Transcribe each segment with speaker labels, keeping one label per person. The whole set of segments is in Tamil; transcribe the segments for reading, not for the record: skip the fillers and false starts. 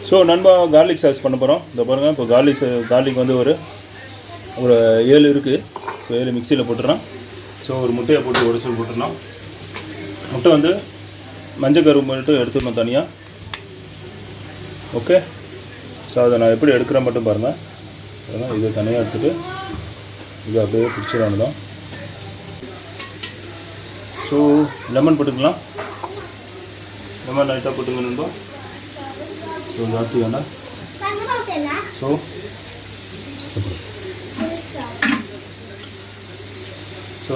Speaker 1: ஸோ நண்பா கார்லிக் சாஸ் பண்ண போகிறோம். இந்த பாருங்கள், இப்போ கார்லிக் வந்து ஒரு 7 இருக்குது. இப்போ 7 மிக்சியில் போட்டுறோம். ஸோ ஒரு முட்டையை போட்டு உடச்சி போட்டுடலாம். முட்டை வந்து மஞ்சள் கருவு மட்டும் எடுத்துடணும் தனியாக. ஓகே, ஸோ அதை நான் எப்படி எடுக்கிறேன் மட்டும் பாருங்கள். அதனால் இதை தனியாக எடுத்துகிட்டு இது அப்படியே பிடிச்சிடானு தான். ஸோ லெமன் போட்டுக்கலாம். லெமன் லைட்டாக போட்டுங்க நண்பா. ஸோ ஜாஸ்தி வேண்டாம். ஸோ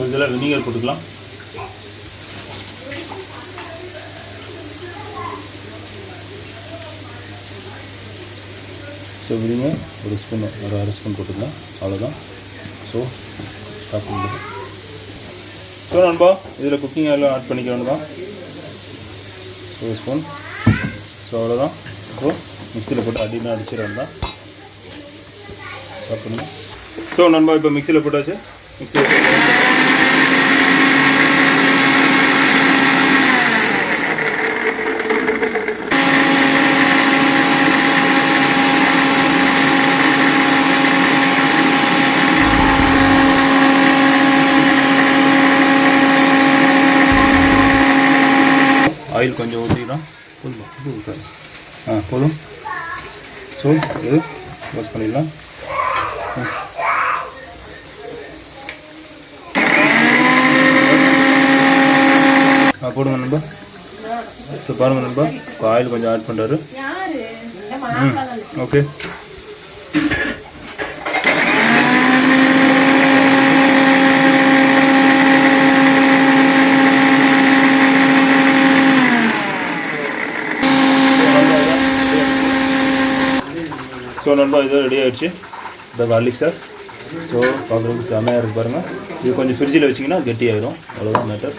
Speaker 1: இதில் வினிகர் போட்டுக்கலாம். ஸோ வினிகர் ஒரு ஸ்பூன், ஒரு அரை ஸ்பூன் போட்டுக்கலாம். அவ்வளோதான். ஸோ ஸ்டாப் பண்ணிடுங்க. ஸோ நண்பா இதில் குக்கிங் ஆயிலும் ஆட் பண்ணிக்கிறோன்னு தான். ஒரு ஸ்பூன். ஸோ அவ்வளோதான். ஸோ மிக்சியில் போட்டு அடினா அடிச்சிடணும் தான். ஸ்டாப் பண்ணுங்க. ஸோ நண்பா இப்போ மிக்சியில் போட்டாச்சு. மிக்சியில் ஆயில் கொஞ்சம் ஊற்றிக்கலாம். போதும். ஸோ இது க்ளோஸ் பண்ணிடலாம். போடுங்க நண்பா. ஸோ பாருங்கள் நண்பா, இப்போ ஆயில் கொஞ்சம் ஆட் பண்ணுறாரு. ஓகே. ஸோ நண்பா இது ரெடி ஆகிடுச்சு, இந்த கார்லிக் சாஸ். ஸோ பார்க்குறதுக்கு செமையாக இருக்குது பாருங்கள். இது கொஞ்சம் ஃப்ரிட்ஜில் வச்சிங்கன்னா கெட்டி ஆகிடும். அவ்வளோதான் மேட்டர்.